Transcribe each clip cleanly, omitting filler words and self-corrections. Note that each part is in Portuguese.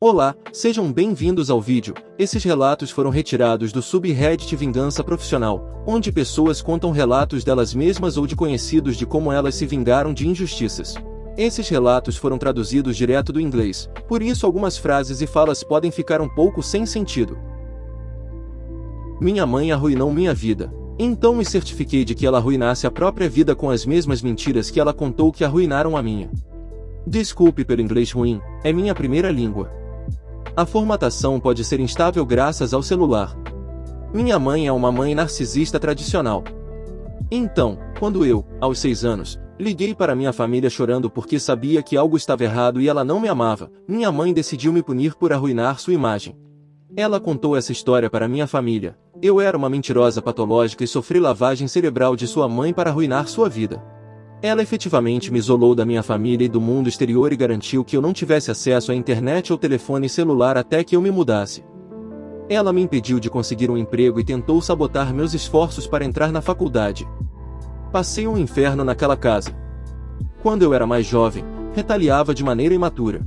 Olá, sejam bem-vindos ao vídeo. Esses relatos foram retirados do subreddit Vingança Profissional, onde pessoas contam relatos delas mesmas ou de conhecidos de como elas se vingaram de injustiças. Esses relatos foram traduzidos direto do inglês, por isso algumas frases e falas podem ficar um pouco sem sentido. Minha mãe arruinou minha vida. Então me certifiquei de que ela arruinasse a própria vida com as mesmas mentiras que ela contou que arruinaram a minha. Desculpe pelo inglês ruim, é minha primeira língua. A formatação pode ser instável graças ao celular. Minha mãe é uma mãe narcisista tradicional. Então, quando eu, aos 6 anos, liguei para minha família chorando porque sabia que algo estava errado e ela não me amava, minha mãe decidiu me punir por arruinar sua imagem. Ela contou essa história para minha família. Eu era uma mentirosa patológica e sofri lavagem cerebral de sua mãe para arruinar sua vida. Ela efetivamente me isolou da minha família e do mundo exterior e garantiu que eu não tivesse acesso à internet ou telefone celular até que eu me mudasse. Ela me impediu de conseguir um emprego e tentou sabotar meus esforços para entrar na faculdade. Passei um inferno naquela casa. Quando eu era mais jovem, retaliava de maneira imatura.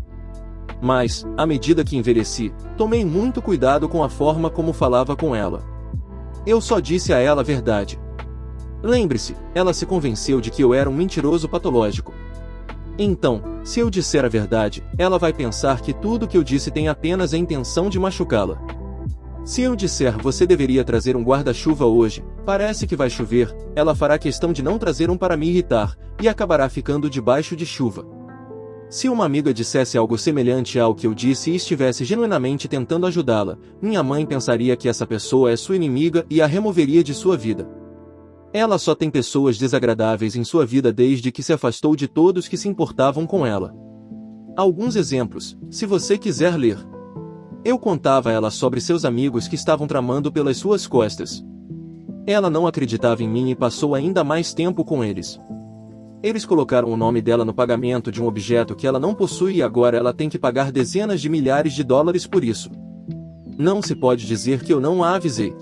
Mas, à medida que envelheci, tomei muito cuidado com a forma como falava com ela. Eu só disse a ela a verdade. Lembre-se, ela se convenceu de que eu era um mentiroso patológico. Então, se eu disser a verdade, ela vai pensar que tudo que eu disse tem apenas a intenção de machucá-la. Se eu disser você deveria trazer um guarda-chuva hoje, parece que vai chover, ela fará questão de não trazer um para me irritar, e acabará ficando debaixo de chuva. Se uma amiga dissesse algo semelhante ao que eu disse e estivesse genuinamente tentando ajudá-la, minha mãe pensaria que essa pessoa é sua inimiga e a removeria de sua vida. Ela só tem pessoas desagradáveis em sua vida desde que se afastou de todos que se importavam com ela. Alguns exemplos, se você quiser ler. Eu contava a ela sobre seus amigos que estavam tramando pelas suas costas. Ela não acreditava em mim e passou ainda mais tempo com eles. Eles colocaram o nome dela no pagamento de um objeto que ela não possui e agora ela tem que pagar dezenas de milhares de dólares por isso. Não se pode dizer que eu não a avisei.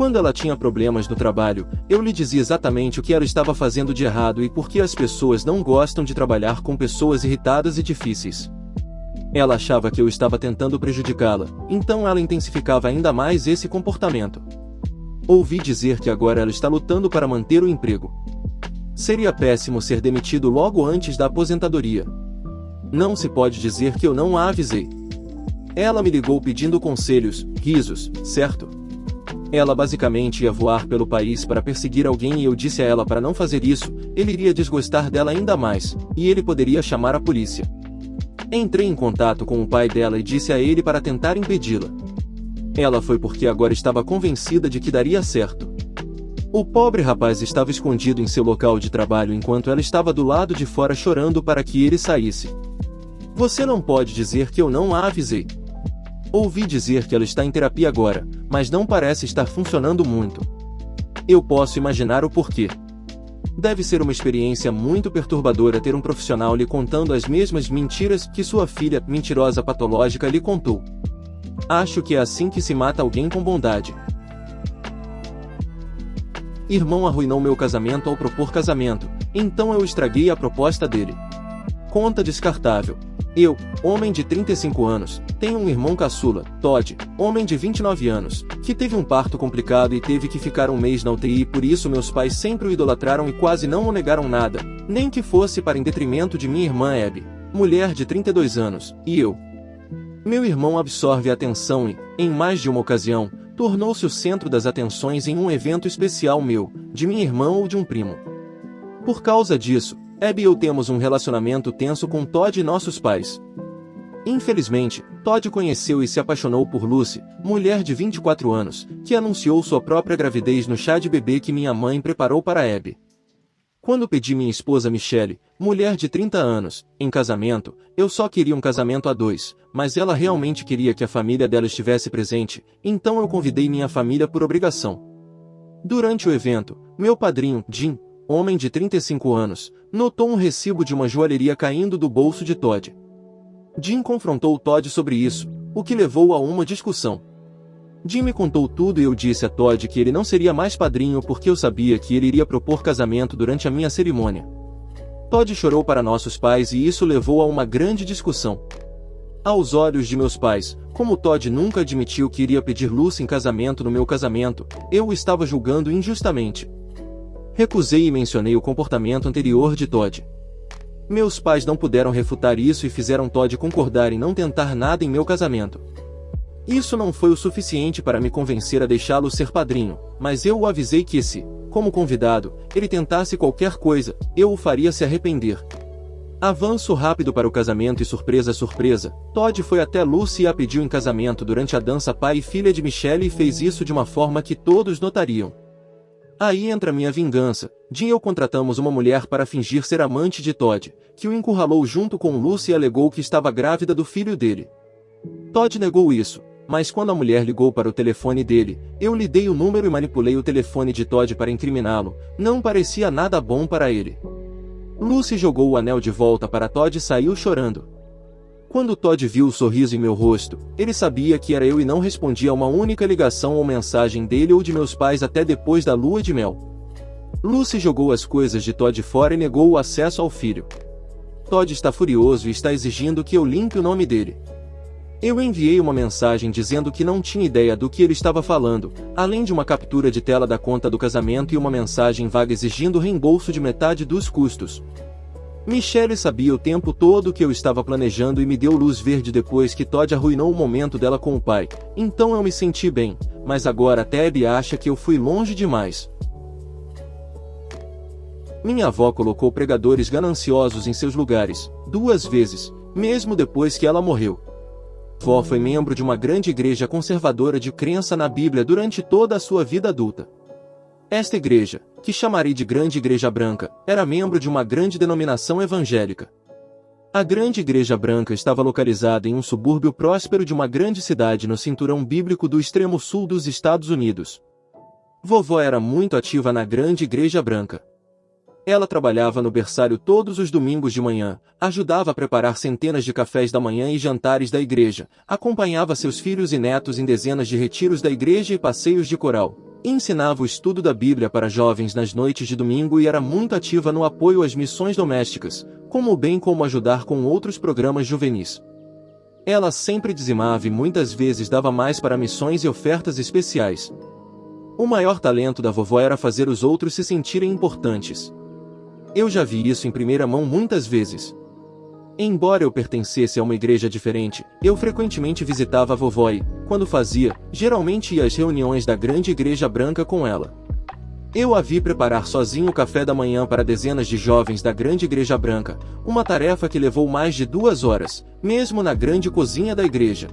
Quando ela tinha problemas no trabalho, eu lhe dizia exatamente o que ela estava fazendo de errado e por que as pessoas não gostam de trabalhar com pessoas irritadas e difíceis. Ela achava que eu estava tentando prejudicá-la, então ela intensificava ainda mais esse comportamento. Ouvi dizer que agora ela está lutando para manter o emprego. Seria péssimo ser demitido logo antes da aposentadoria. Não se pode dizer que eu não a avisei. Ela me ligou pedindo conselhos, risos, certo? Ela basicamente ia voar pelo país para perseguir alguém e eu disse a ela para não fazer isso, ele iria desgostar dela ainda mais, e ele poderia chamar a polícia. Entrei em contato com o pai dela e disse a ele para tentar impedi-la. Ela foi porque agora estava convencida de que daria certo. O pobre rapaz estava escondido em seu local de trabalho enquanto ela estava do lado de fora chorando para que ele saísse. Você não pode dizer que eu não a avisei. Ouvi dizer que ela está em terapia agora, mas não parece estar funcionando muito. Eu posso imaginar o porquê. Deve ser uma experiência muito perturbadora ter um profissional lhe contando as mesmas mentiras que sua filha, mentirosa patológica, lhe contou. Acho que é assim que se mata alguém com bondade. Irmão arruinou meu casamento ao propor casamento, então eu estraguei a proposta dele. Conta descartável. Eu, homem de 35 anos, tenho um irmão caçula, Todd, homem de 29 anos, que teve um parto complicado e teve que ficar um mês na UTI e por isso meus pais sempre o idolatraram e quase não o negaram nada, nem que fosse para em detrimento de minha irmã Abby, mulher de 32 anos, e eu. Meu irmão absorve a atenção e, em mais de uma ocasião, tornou-se o centro das atenções em um evento especial meu, de minha irmã ou de um primo. Por causa disso, Abby e eu temos um relacionamento tenso com Todd e nossos pais. Infelizmente, Todd conheceu e se apaixonou por Lucy, mulher de 24 anos, que anunciou sua própria gravidez no chá de bebê que minha mãe preparou para Abby. Quando pedi minha esposa Michelle, mulher de 30 anos, em casamento, eu só queria um casamento a dois, mas ela realmente queria que a família dela estivesse presente, então eu convidei minha família por obrigação. Durante o evento, meu padrinho, Jim, homem de 35 anos, notou um recibo de uma joalheria caindo do bolso de Todd. Jim confrontou Todd sobre isso, o que levou a uma discussão. Jim me contou tudo e eu disse a Todd que ele não seria mais padrinho porque eu sabia que ele iria propor casamento durante a minha cerimônia. Todd chorou para nossos pais e isso levou a uma grande discussão. Aos olhos de meus pais, como Todd nunca admitiu que iria pedir Lucy em casamento no meu casamento, eu o estava julgando injustamente. Recusei e mencionei o comportamento anterior de Todd. Meus pais não puderam refutar isso e fizeram Todd concordar em não tentar nada em meu casamento. Isso não foi o suficiente para me convencer a deixá-lo ser padrinho, mas eu o avisei que se, como convidado, ele tentasse qualquer coisa, eu o faria se arrepender. Avanço rápido para o casamento e surpresa surpresa, Todd foi até Lucy e a pediu em casamento durante a dança pai e filha de Michelle e fez isso de uma forma que todos notariam. Aí entra minha vingança. Jim e eu contratamos uma mulher para fingir ser amante de Todd, que o encurralou junto com Lucy e alegou que estava grávida do filho dele. Todd negou isso, mas quando a mulher ligou para o telefone dele, eu lhe dei o número e manipulei o telefone de Todd para incriminá-lo. Não parecia nada bom para ele. Lucy jogou o anel de volta para Todd e saiu chorando. Quando Todd viu o sorriso em meu rosto, ele sabia que era eu e não respondia a uma única ligação ou mensagem dele ou de meus pais até depois da lua de mel. Lucy jogou as coisas de Todd fora e negou o acesso ao filho. Todd está furioso e está exigindo que eu limpe o nome dele. Eu enviei uma mensagem dizendo que não tinha ideia do que ele estava falando, além de uma captura de tela da conta do casamento e uma mensagem vaga exigindo reembolso de metade dos custos. Michelle sabia o tempo todo que eu estava planejando e me deu luz verde depois que Todd arruinou o momento dela com o pai, então eu me senti bem, mas agora Ted acha que eu fui longe demais. Minha avó colocou pregadores gananciosos em seus lugares, 2 vezes, mesmo depois que ela morreu. Vó foi membro de uma grande igreja conservadora de crença na Bíblia durante toda a sua vida adulta. Esta igreja, que chamarei de Grande Igreja Branca, era membro de uma grande denominação evangélica. A Grande Igreja Branca estava localizada em um subúrbio próspero de uma grande cidade no cinturão bíblico do extremo sul dos Estados Unidos. Vovó era muito ativa na Grande Igreja Branca. Ela trabalhava no berçário todos os domingos de manhã, ajudava a preparar centenas de cafés da manhã e jantares da igreja, acompanhava seus filhos e netos em dezenas de retiros da igreja e passeios de coral. Ensinava o estudo da Bíblia para jovens nas noites de domingo e era muito ativa no apoio às missões domésticas, bem como ajudar com outros programas juvenis. Ela sempre dizimava e muitas vezes dava mais para missões e ofertas especiais. O maior talento da vovó era fazer os outros se sentirem importantes. Eu já vi isso em primeira mão muitas vezes. Embora eu pertencesse a uma igreja diferente, eu frequentemente visitava a vovó e, quando fazia, geralmente ia às reuniões da Grande Igreja Branca com ela. Eu a vi preparar sozinho o café da manhã para dezenas de jovens da Grande Igreja Branca, uma tarefa que levou mais de 2 horas, mesmo na grande cozinha da igreja.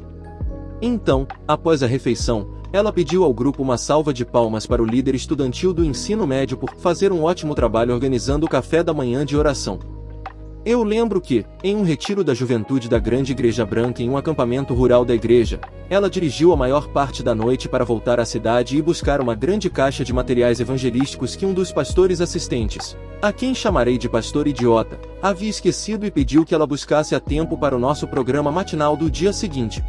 Então, após a refeição, ela pediu ao grupo uma salva de palmas para o líder estudantil do ensino médio por fazer um ótimo trabalho organizando o café da manhã de oração. Eu lembro que, em um retiro da juventude da Grande Igreja Branca em um acampamento rural da igreja, ela dirigiu a maior parte da noite para voltar à cidade e buscar uma grande caixa de materiais evangelísticos que um dos pastores assistentes, a quem chamarei de pastor idiota, havia esquecido e pediu que ela buscasse a tempo para o nosso programa matinal do dia seguinte.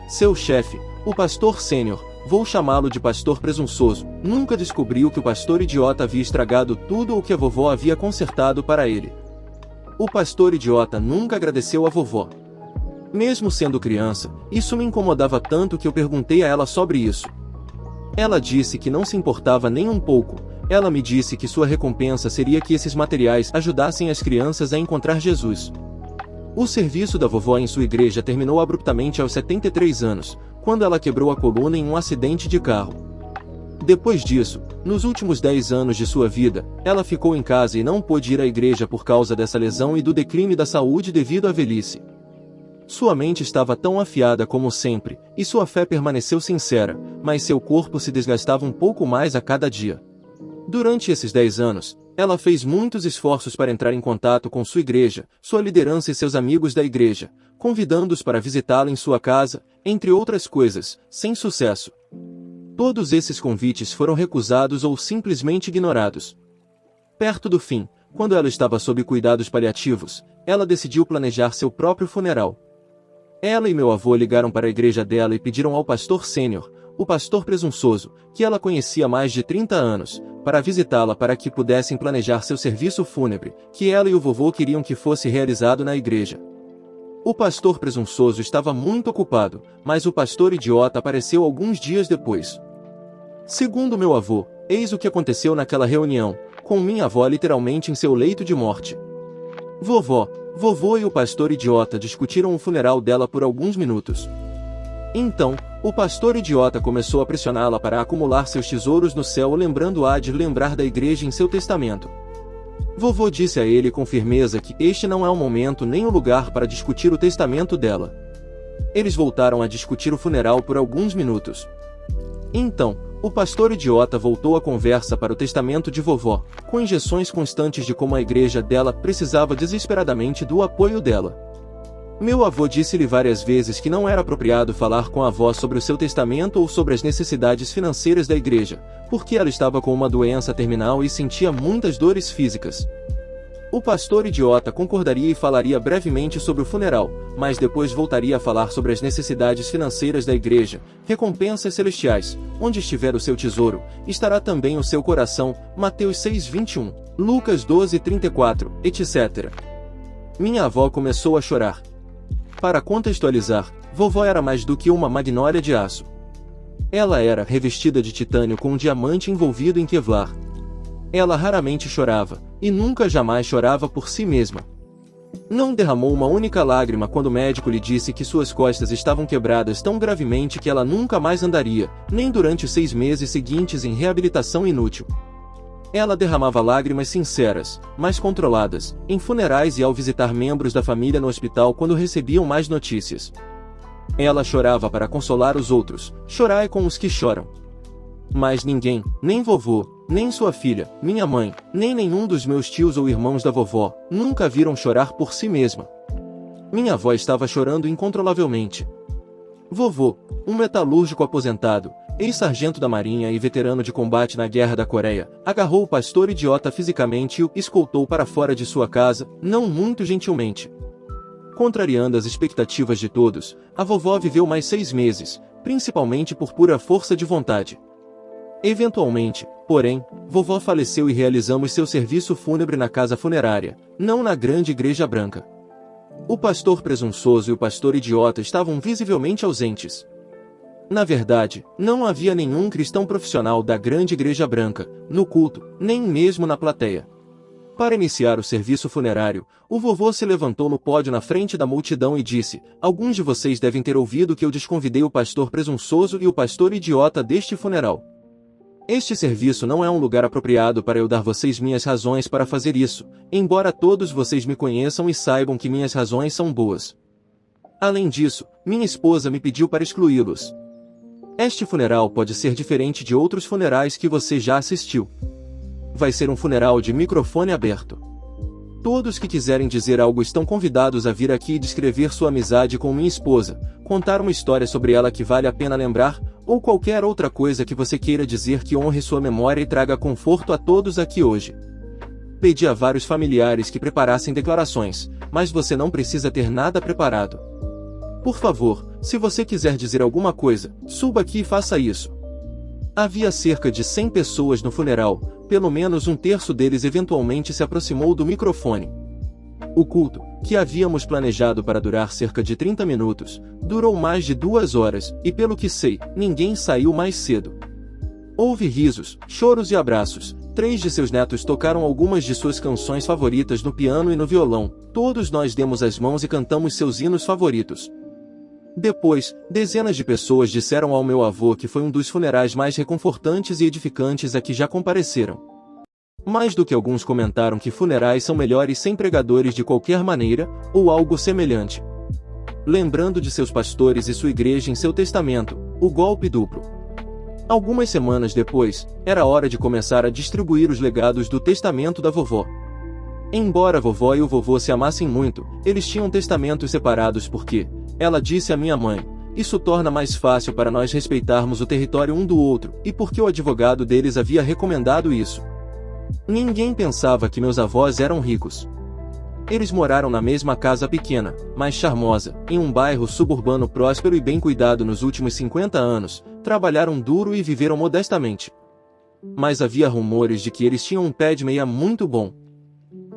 Seu chefe, o pastor sênior, vou chamá-lo de pastor presunçoso, nunca descobriu que o pastor idiota havia estragado tudo o que a vovó havia consertado para ele. O pastor idiota nunca agradeceu a vovó. Mesmo sendo criança, isso me incomodava tanto que eu perguntei a ela sobre isso. Ela disse que não se importava nem um pouco. Ela me disse que sua recompensa seria que esses materiais ajudassem as crianças a encontrar Jesus. O serviço da vovó em sua igreja terminou abruptamente aos 73 anos, quando ela quebrou a coluna em um acidente de carro. Depois disso, nos últimos 10 anos de sua vida, ela ficou em casa e não pôde ir à igreja por causa dessa lesão e do declínio da saúde devido à velhice. Sua mente estava tão afiada como sempre, e sua fé permaneceu sincera, mas seu corpo se desgastava um pouco mais a cada dia. Durante esses 10 anos, ela fez muitos esforços para entrar em contato com sua igreja, sua liderança e seus amigos da igreja, convidando-os para visitá-la em sua casa, entre outras coisas, sem sucesso. Todos esses convites foram recusados ou simplesmente ignorados. Perto do fim, quando ela estava sob cuidados paliativos, ela decidiu planejar seu próprio funeral. Ela e meu avô ligaram para a igreja dela e pediram ao pastor sênior, o pastor presunçoso, que ela conhecia há mais de 30 anos, para visitá-la para que pudessem planejar seu serviço fúnebre, que ela e o vovô queriam que fosse realizado na igreja. O pastor presunçoso estava muito ocupado, mas o pastor idiota apareceu alguns dias depois. Segundo meu avô, eis o que aconteceu naquela reunião, com minha avó literalmente em seu leito de morte. Vovô e o pastor idiota discutiram o funeral dela por alguns minutos. Então, o pastor idiota começou a pressioná-la para acumular seus tesouros no céu, lembrando-a de lembrar da igreja em seu testamento. Vovô disse a ele com firmeza que este não é o momento nem o lugar para discutir o testamento dela. Eles voltaram a discutir o funeral por alguns minutos. Então, o pastor idiota voltou a conversa para o testamento de vovó, com injeções constantes de como a igreja dela precisava desesperadamente do apoio dela. Meu avô disse-lhe várias vezes que não era apropriado falar com a avó sobre o seu testamento ou sobre as necessidades financeiras da igreja, porque ela estava com uma doença terminal e sentia muitas dores físicas. O pastor idiota concordaria e falaria brevemente sobre o funeral, mas depois voltaria a falar sobre as necessidades financeiras da igreja, recompensas celestiais, onde estiver o seu tesouro, estará também o seu coração, Mateus 6:21, Lucas 12:34, etc. Minha avó começou a chorar. Para contextualizar, vovó era mais do que uma magnólia de aço. Ela era revestida de titânio com um diamante envolvido em Kevlar. Ela raramente chorava, e nunca jamais chorava por si mesma. Não derramou uma única lágrima quando o médico lhe disse que suas costas estavam quebradas tão gravemente que ela nunca mais andaria, nem durante os 6 meses seguintes em reabilitação inútil. Ela derramava lágrimas sinceras, mas controladas, em funerais e ao visitar membros da família no hospital quando recebiam mais notícias. Ela chorava para consolar os outros, chorai com os que choram. Mas ninguém, nem vovô, nem sua filha, minha mãe, nem nenhum dos meus tios ou irmãos da vovó, nunca viram chorar por si mesma. Minha avó estava chorando incontrolavelmente. Vovô, um metalúrgico aposentado, ex-sargento da Marinha e veterano de combate na Guerra da Coreia, agarrou o pastor idiota fisicamente e o escoltou para fora de sua casa, não muito gentilmente. Contrariando as expectativas de todos, a vovó viveu mais 6 meses, principalmente por pura força de vontade. Eventualmente, porém, vovó faleceu e realizamos seu serviço fúnebre na casa funerária, não na grande igreja branca. O pastor presunçoso e o pastor idiota estavam visivelmente ausentes. Na verdade, não havia nenhum cristão profissional da grande igreja branca, no culto, nem mesmo na plateia. Para iniciar o serviço funerário, o vovô se levantou no pódio na frente da multidão e disse: "Alguns de vocês devem ter ouvido que eu desconvidei o pastor presunçoso e o pastor idiota deste funeral. Este serviço não é um lugar apropriado para eu dar vocês minhas razões para fazer isso, embora todos vocês me conheçam e saibam que minhas razões são boas. Além disso, minha esposa me pediu para excluí-los. Este funeral pode ser diferente de outros funerais que você já assistiu. Vai ser um funeral de microfone aberto. Todos que quiserem dizer algo estão convidados a vir aqui e descrever sua amizade com minha esposa, contar uma história sobre ela que vale a pena lembrar, ou qualquer outra coisa que você queira dizer que honre sua memória e traga conforto a todos aqui hoje." Pedi a vários familiares que preparassem declarações, mas você não precisa ter nada preparado. Por favor, se você quiser dizer alguma coisa, suba aqui e faça isso. Havia cerca de 100 pessoas no funeral, pelo menos um terço deles eventualmente se aproximou do microfone. O culto, que havíamos planejado para durar cerca de 30 minutos, durou mais de 2 horas, e pelo que sei, ninguém saiu mais cedo. Houve risos, choros e abraços. 3 de seus netos tocaram algumas de suas canções favoritas no piano e no violão. Todos nós demos as mãos e cantamos seus hinos favoritos. Depois, dezenas de pessoas disseram ao meu avô que foi um dos funerais mais reconfortantes e edificantes a que já compareceram. Mais do que alguns comentaram que funerais são melhores sem pregadores de qualquer maneira, ou algo semelhante. Lembrando de seus pastores e sua igreja em seu testamento, o golpe duplo. Algumas semanas depois, era hora de começar a distribuir os legados do testamento da vovó. Embora a vovó e o vovô se amassem muito, eles tinham testamentos separados porque, ela disse à minha mãe, isso torna mais fácil para nós respeitarmos o território um do outro, e porque o advogado deles havia recomendado isso. Ninguém pensava que meus avós eram ricos. Eles moraram na mesma casa pequena, mas charmosa, em um bairro suburbano próspero e bem cuidado nos últimos 50 anos, trabalharam duro e viveram modestamente. Mas havia rumores de que eles tinham um pé de meia muito bom.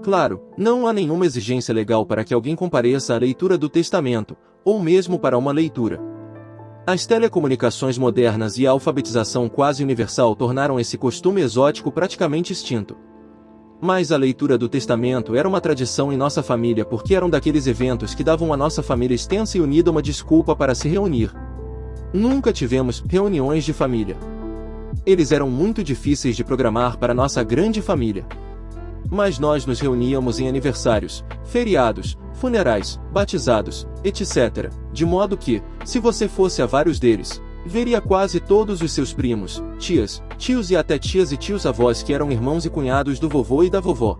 Claro, não há nenhuma exigência legal para que alguém compareça à leitura do testamento, ou mesmo para uma leitura. As telecomunicações modernas e a alfabetização quase universal tornaram esse costume exótico praticamente extinto. Mas a leitura do testamento era uma tradição em nossa família porque eram daqueles eventos que davam à nossa família extensa e unida uma desculpa para se reunir. Nunca tivemos reuniões de família. Eles eram muito difíceis de programar para nossa grande família. Mas nós nos reuníamos em aniversários, feriados, funerais, batizados, etc., de modo que, se você fosse a vários deles, veria quase todos os seus primos, tias, tios e até tias e tios-avós que eram irmãos e cunhados do vovô e da vovó.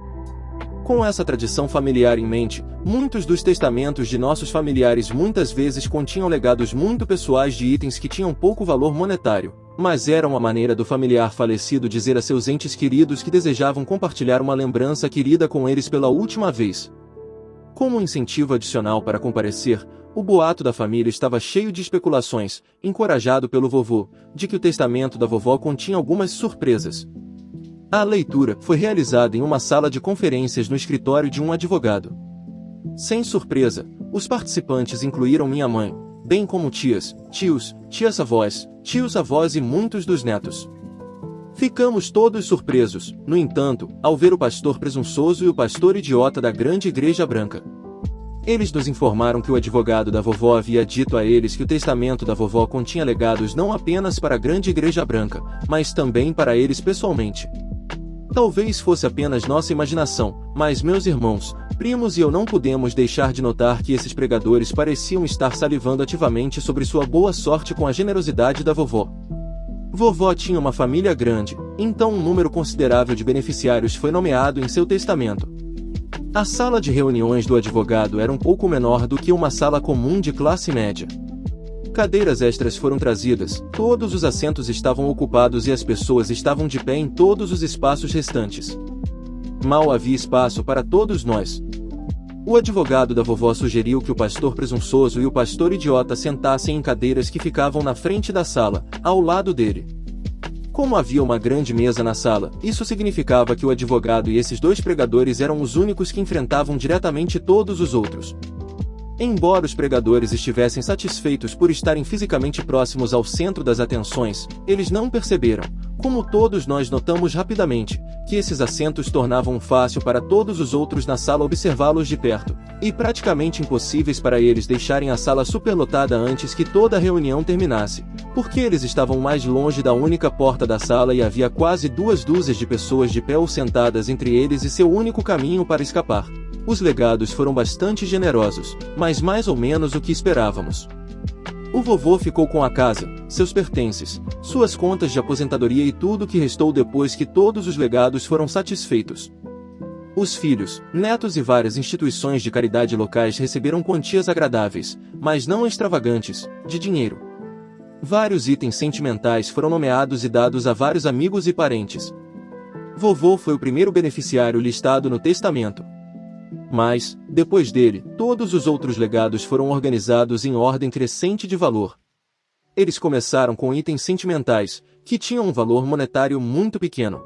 Com essa tradição familiar em mente, muitos dos testamentos de nossos familiares muitas vezes continham legados muito pessoais de itens que tinham pouco valor monetário, mas eram a maneira do familiar falecido dizer a seus entes queridos que desejavam compartilhar uma lembrança querida com eles pela última vez. Como um incentivo adicional para comparecer, o boato da família estava cheio de especulações, encorajado pelo vovô, de que o testamento da vovó continha algumas surpresas. A leitura foi realizada em uma sala de conferências no escritório de um advogado. Sem surpresa, os participantes incluíram minha mãe, bem como tias, tios, tias-avós, tios-avós e muitos dos netos. Ficamos todos surpresos, no entanto, ao ver o pastor presunçoso e o pastor idiota da grande igreja branca. Eles nos informaram que o advogado da vovó havia dito a eles que o testamento da vovó continha legados não apenas para a grande igreja branca, mas também para eles pessoalmente. Talvez fosse apenas nossa imaginação, mas meus irmãos, primos e eu não pudemos deixar de notar que esses pregadores pareciam estar salivando ativamente sobre sua boa sorte com a generosidade da vovó. Vovó tinha uma família grande, então um número considerável de beneficiários foi nomeado em seu testamento. A sala de reuniões do advogado era um pouco menor do que uma sala comum de classe média. Cadeiras extras foram trazidas, todos os assentos estavam ocupados e as pessoas estavam de pé em todos os espaços restantes. Mal havia espaço para todos nós. O advogado da vovó sugeriu que o pastor presunçoso e o pastor idiota sentassem em cadeiras que ficavam na frente da sala, ao lado dele. Como havia uma grande mesa na sala, isso significava que o advogado e esses dois pregadores eram os únicos que enfrentavam diretamente todos os outros. Embora os pregadores estivessem satisfeitos por estarem fisicamente próximos ao centro das atenções, eles não perceberam, como todos nós notamos rapidamente, que esses assentos tornavam fácil para todos os outros na sala observá-los de perto, e praticamente impossíveis para eles deixarem a sala superlotada antes que toda a reunião terminasse, porque eles estavam mais longe da única porta da sala e havia quase 2 dúzias de pessoas de pé ou sentadas entre eles e seu único caminho para escapar. Os legados foram bastante generosos, mas mais ou menos o que esperávamos. O vovô ficou com a casa, seus pertences, suas contas de aposentadoria e tudo o que restou depois que todos os legados foram satisfeitos. Os filhos, netos e várias instituições de caridade locais receberam quantias agradáveis, mas não extravagantes, de dinheiro. Vários itens sentimentais foram nomeados e dados a vários amigos e parentes. Vovô foi o primeiro beneficiário listado no testamento. Mas, depois dele, todos os outros legados foram organizados em ordem crescente de valor. Eles começaram com itens sentimentais, que tinham um valor monetário muito pequeno.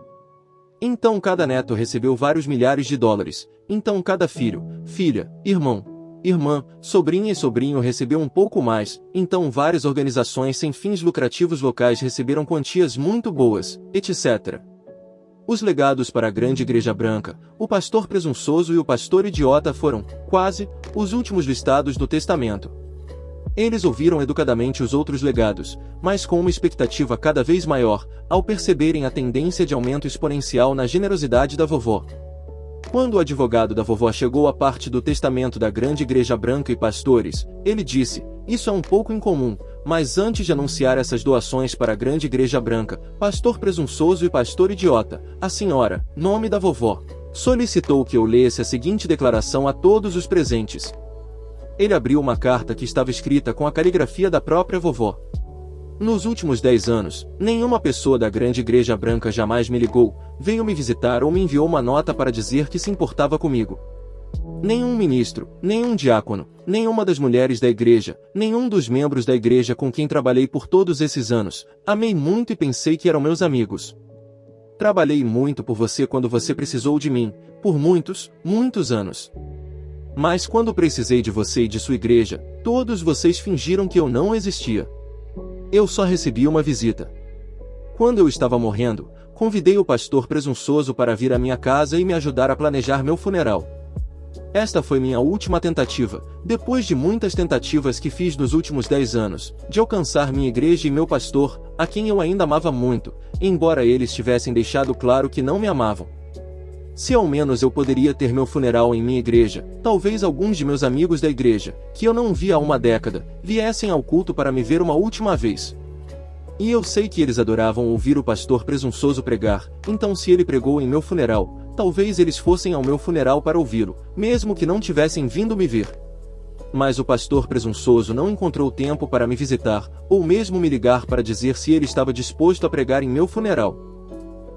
Então cada neto recebeu vários milhares de dólares, então cada filho, filha, irmão, irmã, sobrinha e sobrinho recebeu um pouco mais, então várias organizações sem fins lucrativos locais receberam quantias muito boas, etc. Os legados para a grande igreja branca, o pastor presunçoso e o pastor idiota foram, quase, os últimos listados no testamento. Eles ouviram educadamente os outros legados, mas com uma expectativa cada vez maior, ao perceberem a tendência de aumento exponencial na generosidade da vovó. Quando o advogado da vovó chegou à parte do testamento da grande igreja branca e pastores, ele disse: "Isso é um pouco incomum, mas antes de anunciar essas doações para a grande igreja branca, pastor presunçoso e pastor idiota, a senhora, nome da vovó, solicitou que eu lesse a seguinte declaração a todos os presentes." Ele abriu uma carta que estava escrita com a caligrafia da própria vovó. Nos últimos 10 anos, nenhuma pessoa da grande igreja branca jamais me ligou, veio me visitar ou me enviou uma nota para dizer que se importava comigo. Nenhum ministro, nenhum diácono, nenhuma das mulheres da igreja, nenhum dos membros da igreja com quem trabalhei por todos esses anos, amei muito e pensei que eram meus amigos. Trabalhei muito por você quando você precisou de mim, por muitos, muitos anos. Mas quando precisei de você e de sua igreja, todos vocês fingiram que eu não existia. Eu só recebi uma visita. Quando eu estava morrendo, convidei o pastor presunçoso para vir à minha casa e me ajudar a planejar meu funeral. Esta foi minha última tentativa, depois de muitas tentativas que fiz nos últimos 10 anos, de alcançar minha igreja e meu pastor, a quem eu ainda amava muito, embora eles tivessem deixado claro que não me amavam. Se ao menos eu poderia ter meu funeral em minha igreja, talvez alguns de meus amigos da igreja, que eu não via há uma década, viessem ao culto para me ver uma última vez. E eu sei que eles adoravam ouvir o pastor presunçoso pregar, então se ele pregou em meu funeral, talvez eles fossem ao meu funeral para ouvi-lo, mesmo que não tivessem vindo me ver. Mas o pastor presunçoso não encontrou tempo para me visitar, ou mesmo me ligar para dizer se ele estava disposto a pregar em meu funeral.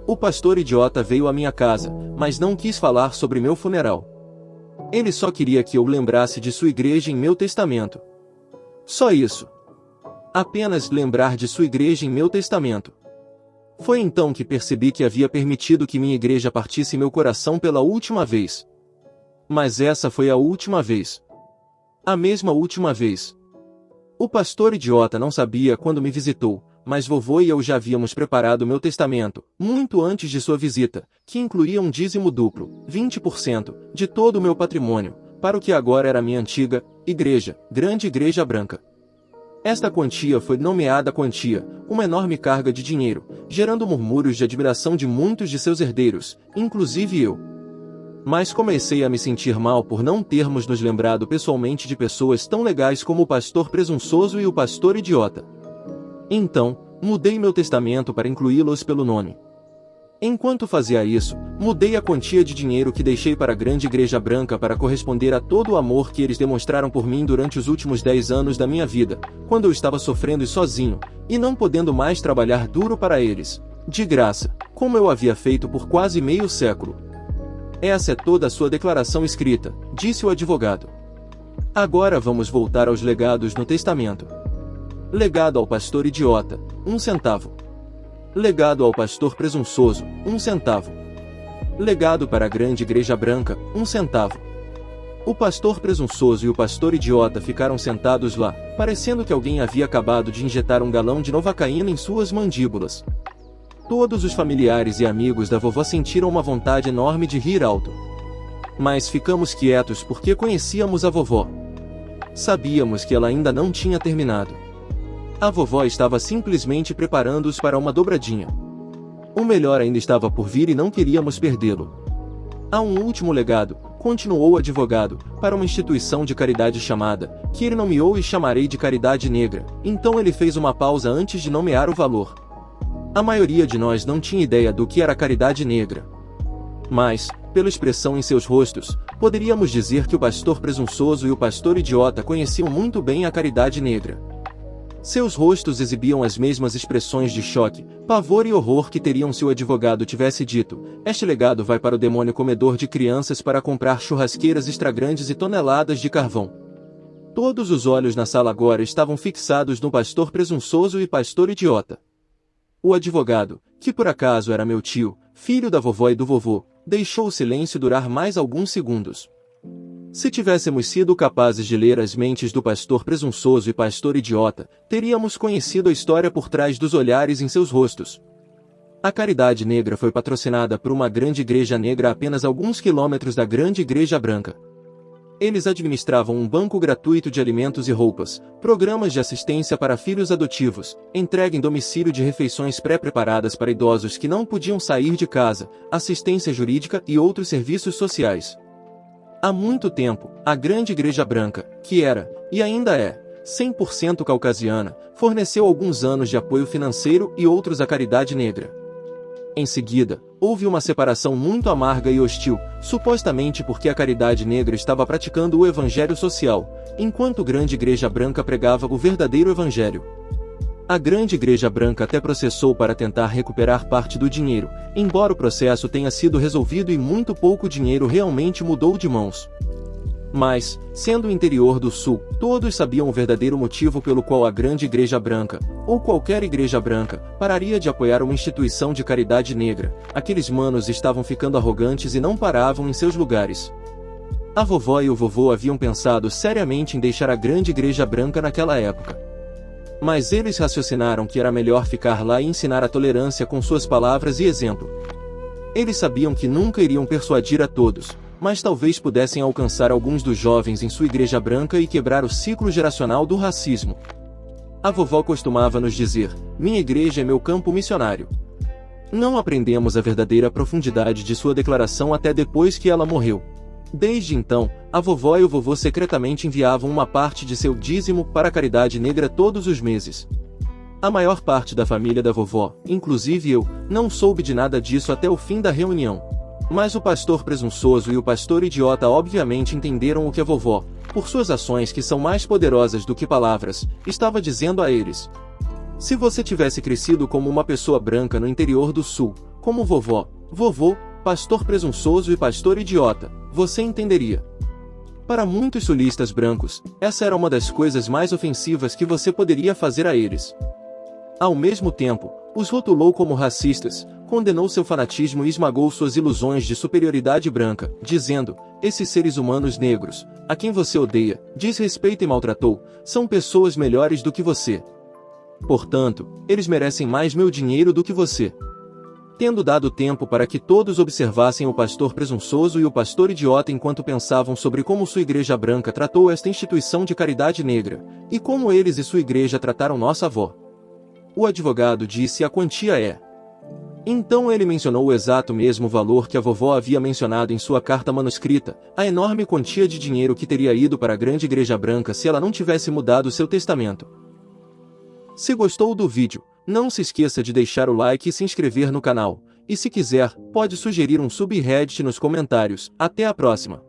O pastor idiota veio à minha casa, mas não quis falar sobre meu funeral. Ele só queria que eu lembrasse de sua igreja em meu testamento. Só isso. Apenas lembrar de sua igreja em meu testamento. Foi então que percebi que havia permitido que minha igreja partisse meu coração pela última vez. Mas essa foi a última vez. A mesma última vez. O pastor idiota não sabia quando me visitou, mas vovô e eu já havíamos preparado meu testamento, muito antes de sua visita, que incluía um dízimo duplo, 20%, de todo o meu patrimônio, para o que agora era minha antiga igreja, Grande Igreja Branca. Esta quantia foi nomeada quantia, uma enorme carga de dinheiro, gerando murmúrios de admiração de muitos de seus herdeiros, inclusive eu. Mas comecei a me sentir mal por não termos nos lembrado pessoalmente de pessoas tão legais como o pastor presunçoso e o pastor idiota. Então, mudei meu testamento para incluí-los pelo nome. Enquanto fazia isso, mudei a quantia de dinheiro que deixei para a Grande Igreja Branca para corresponder a todo o amor que eles demonstraram por mim durante os últimos 10 anos da minha vida, quando eu estava sofrendo e sozinho, e não podendo mais trabalhar duro para eles, de graça, como eu havia feito por quase meio século. Essa é toda a sua declaração escrita, disse o advogado. Agora vamos voltar aos legados no testamento. Legado ao pastor idiota, 1 centavo. Legado ao pastor presunçoso, 1 centavo. Legado para a Grande Igreja Branca, 1 centavo. O pastor presunçoso e o pastor idiota ficaram sentados lá, parecendo que alguém havia acabado de injetar um galão de novacaína em suas mandíbulas. Todos os familiares e amigos da vovó sentiram uma vontade enorme de rir alto. Mas ficamos quietos porque conhecíamos a vovó. Sabíamos que ela ainda não tinha terminado. A vovó estava simplesmente preparando-os para uma dobradinha. O melhor ainda estava por vir e não queríamos perdê-lo. Há um último legado, continuou o advogado, para uma instituição de caridade chamada, que ele nomeou e chamarei de Caridade Negra. Então ele fez uma pausa antes de nomear o valor. A maioria de nós não tinha ideia do que era a Caridade Negra. Mas, pela expressão em seus rostos, poderíamos dizer que o pastor presunçoso e o pastor idiota conheciam muito bem a Caridade Negra. Seus rostos exibiam as mesmas expressões de choque, pavor e horror que teriam se o advogado tivesse dito: este legado vai para o demônio comedor de crianças para comprar churrasqueiras extra-grandes e toneladas de carvão. Todos os olhos na sala agora estavam fixados no pastor presunçoso e pastor idiota. O advogado, que por acaso era meu tio, filho da vovó e do vovô, deixou o silêncio durar mais alguns segundos. Se tivéssemos sido capazes de ler as mentes do pastor presunçoso e pastor idiota, teríamos conhecido a história por trás dos olhares em seus rostos. A Caridade Negra foi patrocinada por uma grande igreja negra a apenas alguns quilômetros da Grande Igreja Branca. Eles administravam um banco gratuito de alimentos e roupas, programas de assistência para filhos adotivos, entrega em domicílio de refeições pré-preparadas para idosos que não podiam sair de casa, assistência jurídica e outros serviços sociais. Há muito tempo, a Grande Igreja Branca, que era, e ainda é, 100% caucasiana, forneceu alguns anos de apoio financeiro e outros à Caridade Negra. Em seguida, houve uma separação muito amarga e hostil, supostamente porque a Caridade Negra estava praticando o evangelho social, enquanto a Grande Igreja Branca pregava o verdadeiro evangelho. A Grande Igreja Branca até processou para tentar recuperar parte do dinheiro, embora o processo tenha sido resolvido e muito pouco dinheiro realmente mudou de mãos. Mas, sendo o interior do sul, todos sabiam o verdadeiro motivo pelo qual a grande igreja branca, ou qualquer igreja branca, pararia de apoiar uma instituição de caridade negra. Aqueles manos estavam ficando arrogantes e não paravam em seus lugares. A vovó e o vovô haviam pensado seriamente em deixar a grande igreja branca naquela época. Mas eles raciocinaram que era melhor ficar lá e ensinar a tolerância com suas palavras e exemplo. Eles sabiam que nunca iriam persuadir a todos, mas talvez pudessem alcançar alguns dos jovens em sua igreja branca e quebrar o ciclo geracional do racismo. A vovó costumava nos dizer: minha igreja é meu campo missionário. Não aprendemos a verdadeira profundidade de sua declaração até depois que ela morreu. Desde então, a vovó e o vovô secretamente enviavam uma parte de seu dízimo para a caridade negra todos os meses. A maior parte da família da vovó, inclusive eu, não soube de nada disso até o fim da reunião. Mas o pastor presunçoso e o pastor idiota obviamente entenderam o que a vovó, por suas ações que são mais poderosas do que palavras, estava dizendo a eles. Se você tivesse crescido como uma pessoa branca no interior do sul, como vovó, vovô, pastor presunçoso e pastor idiota, você entenderia. Para muitos sulistas brancos, essa era uma das coisas mais ofensivas que você poderia fazer a eles. Ao mesmo tempo, os rotulou como racistas, condenou seu fanatismo e esmagou suas ilusões de superioridade branca, dizendo: esses seres humanos negros, a quem você odeia, desrespeita e maltratou, são pessoas melhores do que você. Portanto, eles merecem mais meu dinheiro do que você. Tendo dado tempo para que todos observassem o pastor presunçoso e o pastor idiota enquanto pensavam sobre como sua igreja branca tratou esta instituição de caridade negra, e como eles e sua igreja trataram nossa avó. O advogado disse: a quantia é. Então ele mencionou o exato mesmo valor que a vovó havia mencionado em sua carta manuscrita, a enorme quantia de dinheiro que teria ido para a grande igreja branca se ela não tivesse mudado seu testamento. Se gostou do vídeo, não se esqueça de deixar o like e se inscrever no canal, e se quiser, pode sugerir um subreddit nos comentários. Até a próxima!